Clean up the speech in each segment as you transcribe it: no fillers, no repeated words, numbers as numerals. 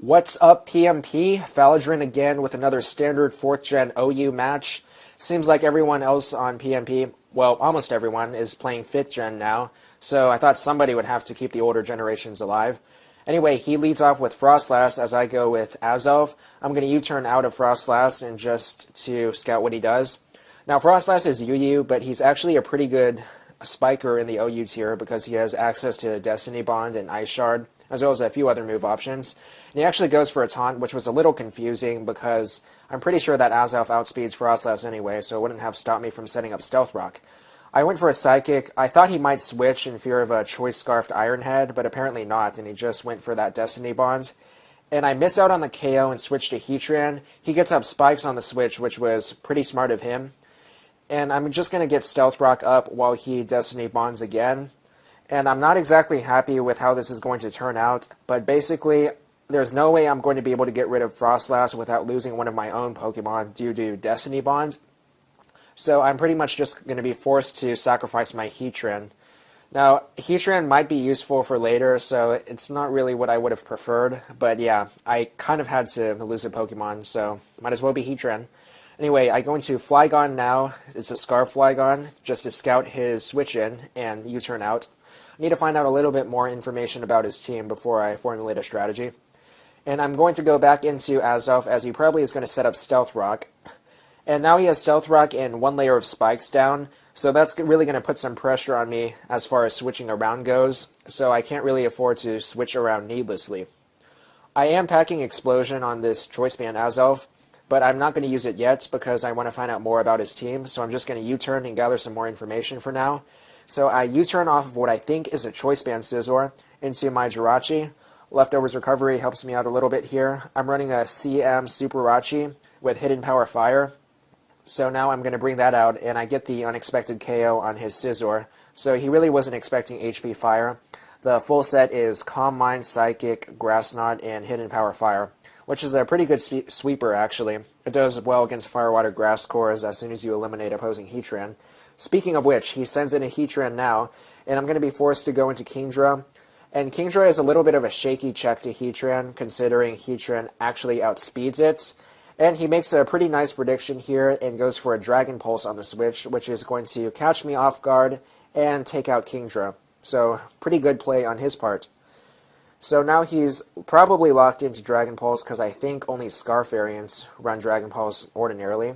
What's up, PMP? Faladran again with another standard 4th gen OU match. Seems like everyone else on PMP, well, almost everyone, is playing 5th gen now, so I thought somebody would have to keep the older generations alive. Anyway, he leads off with Frostlass as I go with Azelf. I'm going to U-turn out of Frostlass and just to scout what he does. Now, Frostlass is UU, but he's actually a pretty good spiker in the OU tier because he has access to Destiny Bond and Ice Shard, as well as a few other move options. And he actually goes for a taunt, which was a little confusing because I'm pretty sure that Azelf outspeeds Frostlass anyway, so it wouldn't have stopped me from setting up Stealth Rock. I went for a Psychic. I thought he might switch in fear of a Choice Scarfed Ironhead, but apparently not, and he just went for that Destiny Bond. And I miss out on the KO and switch to Heatran. He gets up Spikes on the switch, which was pretty smart of him. And I'm just going to get Stealth Rock up while he Destiny Bonds again. And I'm not exactly happy with how this is going to turn out, but basically, there's no way I'm going to be able to get rid of Frostlass without losing one of my own Pokemon due to Destiny Bond. So I'm pretty much just going to be forced to sacrifice my Heatran. Now, Heatran might be useful for later, so it's not really what I would have preferred. But yeah, I kind of had to lose a Pokemon, so might as well be Heatran. Anyway, I go into Flygon now. It's a Scarf Flygon, just to scout his switch in and U-turn out. I need to find out a little bit more information about his team before I formulate a strategy. And I'm going to go back into Azelf, as he probably is going to set up Stealth Rock. And now he has Stealth Rock and one layer of Spikes down, so that's really going to put some pressure on me as far as switching around goes, so I can't really afford to switch around needlessly. I am packing Explosion on this Choice Band Azelf, but I'm not going to use it yet because I want to find out more about his team, so I'm just going to U-turn and gather some more information for now. So I U-turn off of what I think is a Choice Band Scizor into my Jirachi. Leftovers Recovery helps me out a little bit here. I'm running a CM Super Rachi with Hidden Power Fire. So now I'm going to bring that out, and I get the unexpected KO on his Scizor. So he really wasn't expecting HP Fire. The full set is Calm Mind, Psychic, Grass Knot, and Hidden Power Fire, which is a pretty good sweeper, actually. It does well against Fire Water Grass cores as soon as you eliminate opposing Heatran. Speaking of which, he sends in a Heatran now, and I'm going to be forced to go into Kingdra. And Kingdra is a little bit of a shaky check to Heatran, considering Heatran actually outspeeds it. And he makes a pretty nice prediction here and goes for a Dragon Pulse on the switch, which is going to catch me off guard and take out Kingdra. So, pretty good play on his part. So now he's probably locked into Dragon Pulse because I think only Scarf variants run Dragon Pulse ordinarily.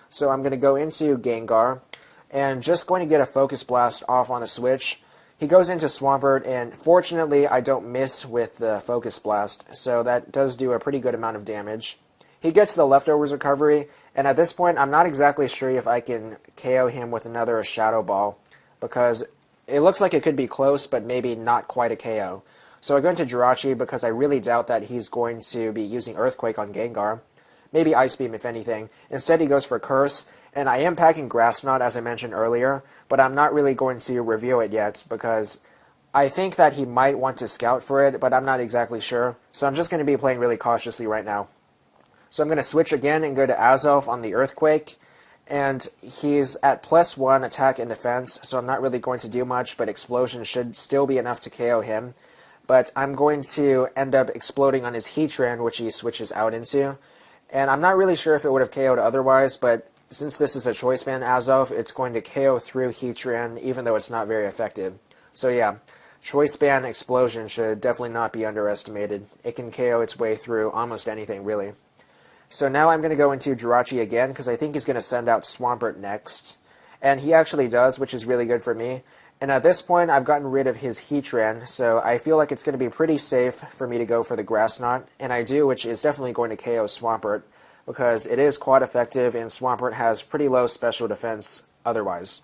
So I'm going to go into GEncore and just going to get a Focus Blast off on the switch. He goes into Swampert, and fortunately I don't miss with the Focus Blast, so that does do a pretty good amount of damage. He gets the Leftovers Recovery, and at this point I'm not exactly sure if I can KO him with another Shadow Ball, because it looks like it could be close, but maybe not quite a KO. So I go into Jirachi because I really doubt that he's going to be using Earthquake on Gengar. Maybe Ice Beam if anything. Instead he goes for Curse, and I am packing Grass Knot as I mentioned earlier, but I'm not really going to review it yet because I think that he might want to scout for it, but I'm not exactly sure. So I'm just going to be playing really cautiously right now. So I'm going to switch again and go to Azelf on the Earthquake, and he's at +1 attack and defense, so I'm not really going to do much, but Explosion should still be enough to KO him. But I'm going to end up exploding on his Heatran, which he switches out into. And I'm not really sure if it would have KO'd otherwise, but since this is a Choice Band Azelf, it's going to KO through Heatran, even though it's not very effective. So yeah, Choice Band Explosion should definitely not be underestimated. It can KO its way through almost anything, really. So now I'm going to go into Jirachi again, because I think he's going to send out Swampert next. And he actually does, which is really good for me. And at this point, I've gotten rid of his Heatran, so I feel like it's going to be pretty safe for me to go for the Grass Knot. And I do, which is definitely going to KO Swampert, because it is quite effective, and Swampert has pretty low special defense otherwise.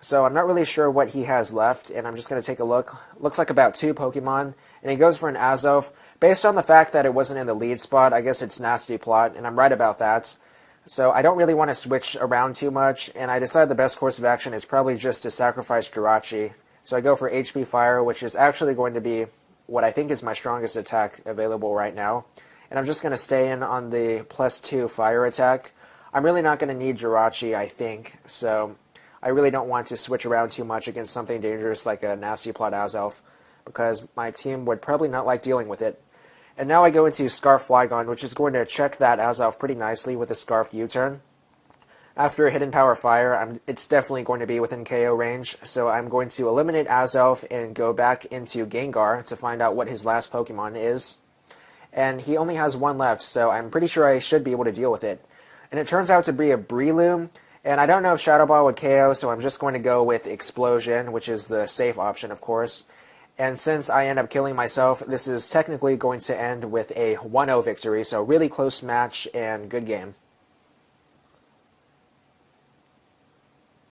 So I'm not really sure what he has left, and I'm just going to take a look. Looks like about 2 Pokemon, and he goes for an Azelf. Based on the fact that it wasn't in the lead spot, I guess it's Nasty Plot, and I'm right about that. So I don't really want to switch around too much, and I decided the best course of action is probably just to sacrifice Jirachi. So I go for HP Fire, which is actually going to be what I think is my strongest attack available right now. And I'm just going to stay in on the +2 Fire attack. I'm really not going to need Jirachi, I think, so I really don't want to switch around too much against something dangerous like a Nasty Plot Azelf, because my team would probably not like dealing with it. And now I go into Scarf Flygon, which is going to check that Azelf pretty nicely with a Scarf U-turn. After Hidden Power Fire, it's definitely going to be within KO range, so I'm going to eliminate Azelf and go back into GEncore to find out what his last Pokemon is. And he only has one left, so I'm pretty sure I should be able to deal with it. And it turns out to be a Breloom, and I don't know if Shadow Ball would KO, so I'm just going to go with Explosion, which is the safe option, of course. And since I end up killing myself, this is technically going to end with a 1-0 victory, so really close match and good game.